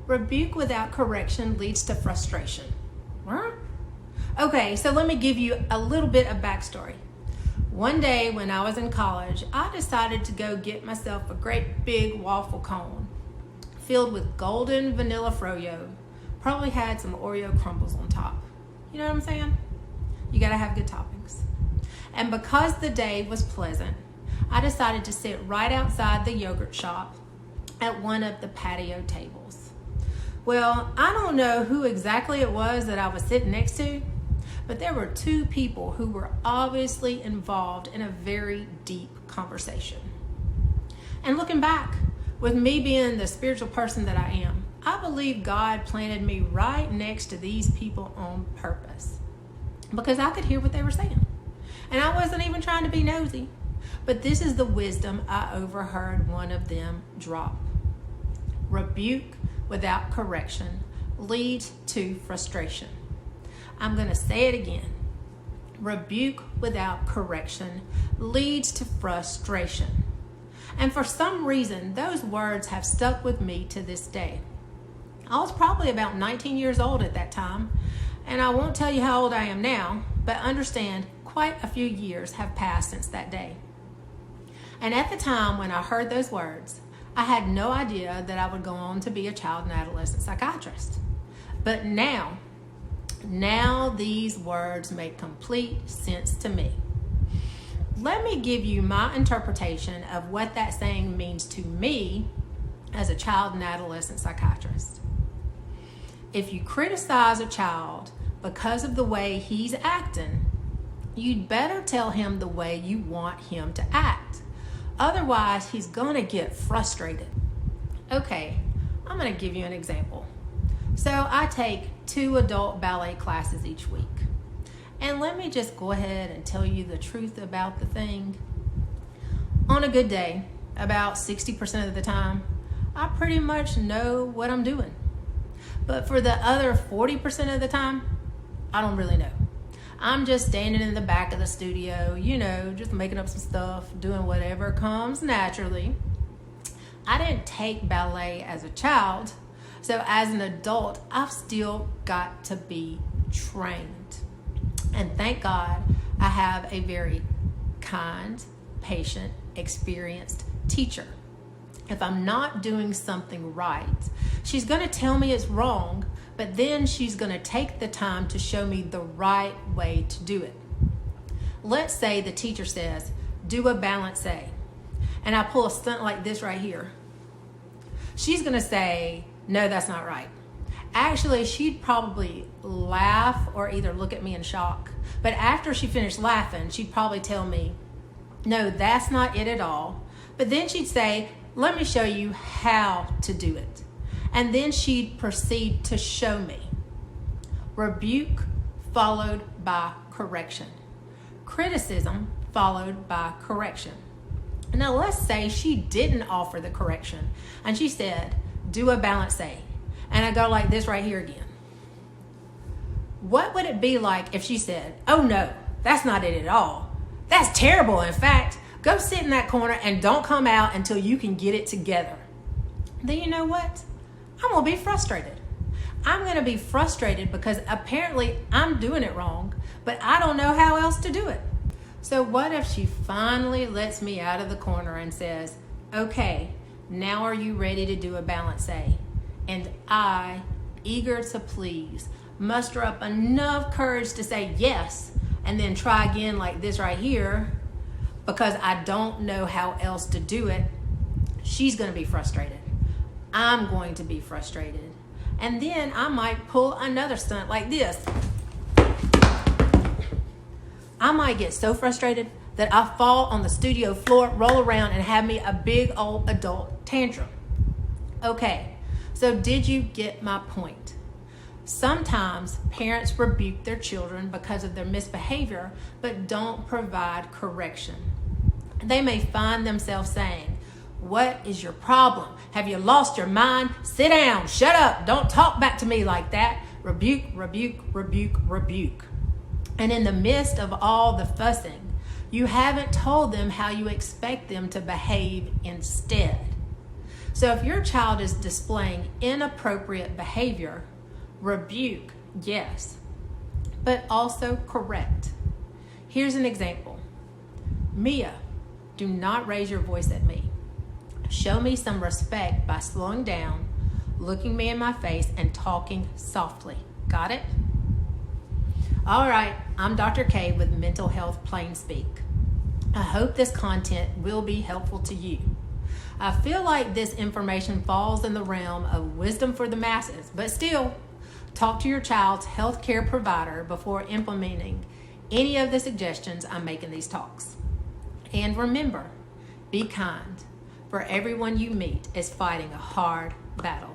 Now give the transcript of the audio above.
Rebuke without correction leads to frustration. Huh? Okay, so let me give you a little bit of backstory. One day when I was in college, I decided to go get myself a great big waffle cone filled with golden vanilla Froyo. Probably had some Oreo crumbles on top. You know what I'm saying? You gotta have good toppings. And because the day was pleasant, I decided to sit right outside the yogurt shop at one of the patio tables. Well, I don't know who exactly it was that I was sitting next to, but there were two people who were obviously involved in a very deep conversation. And looking back, with me being the spiritual person that I am, I believe God planted me right next to these people on purpose because I could hear what they were saying. And I wasn't even trying to be nosy, but this is the wisdom I overheard one of them drop. Rebuke without correction leads to frustration. I'm going to say it again. Rebuke without correction leads to frustration. And for some reason, those words have stuck with me to this day. I was probably about 19 years old at that time, and I won't tell you how old I am now, but understand quite a few years have passed since that day. And at the time when I heard those words, I had no idea that I would go on to be a child and adolescent psychiatrist. But now these words make complete sense to me. Let me give you my interpretation of what that saying means to me as a child and adolescent psychiatrist. If you criticize a child because of the way he's acting, you'd better tell him the way you want him to act. Otherwise, he's gonna get frustrated. Okay, I'm gonna give you an example. So I take 2 adult ballet classes each week. And let me just go ahead and tell you the truth about the thing. On a good day, about 60% of the time, I pretty much know what I'm doing. But for the other 40% of the time, I don't really know. I'm just standing in the back of the studio, just making up some stuff, doing whatever comes naturally. I didn't take ballet as a child, so as an adult, I've still got to be trained. And thank God I have a very kind, patient, experienced teacher. If I'm not doing something right, she's going to tell me it's wrong, but then she's going to take the time to show me the right way to do it. Let's say the teacher says, do a balancé, and I pull a stunt like this right here. She's going to say, no, that's not right. Actually, she'd probably laugh or either look at me in shock. But after she finished laughing, she'd probably tell me, no, that's not it at all. But then she'd say, let me show you how to do it. And then she'd proceed to show me. Rebuke followed by correction. Criticism followed by correction. Now let's say she didn't offer the correction and she said, do a balancé. And I go like this right here again. What would it be like if she said, oh no, that's not it at all. That's terrible. In fact, go sit in that corner and don't come out until you can get it together. Then you know what? I'm gonna be frustrated. I'm gonna be frustrated because apparently I'm doing it wrong, but I don't know how else to do it. So what if she finally lets me out of the corner and says, okay, now are you ready to do a balancé? And I, eager to please, muster up enough courage to say yes, and then try again like this right here, because I don't know how else to do it. She's gonna be frustrated. I'm going to be frustrated. And then I might pull another stunt like this. I might get so frustrated that I fall on the studio floor, roll around, and have me a big old adult tantrum. Okay. So did you get my point? Sometimes parents rebuke their children because of their misbehavior, but don't provide correction. They may find themselves saying, what is your problem? Have you lost your mind? Sit down, shut up, don't talk back to me like that. Rebuke, rebuke, rebuke, rebuke. And in the midst of all the fussing, you haven't told them how you expect them to behave instead. So if your child is displaying inappropriate behavior, rebuke, yes, but also correct. Here's an example. Mia, do not raise your voice at me. Show me some respect by slowing down, looking me in my face, and talking softly. Got it? All right, I'm Dr. K with Mental Health Plain Speak. I hope this content will be helpful to you. I feel like this information falls in the realm of wisdom for the masses, but still, talk to your child's healthcare provider before implementing any of the suggestions I make in these talks. And remember, be kind, for everyone you meet is fighting a hard battle.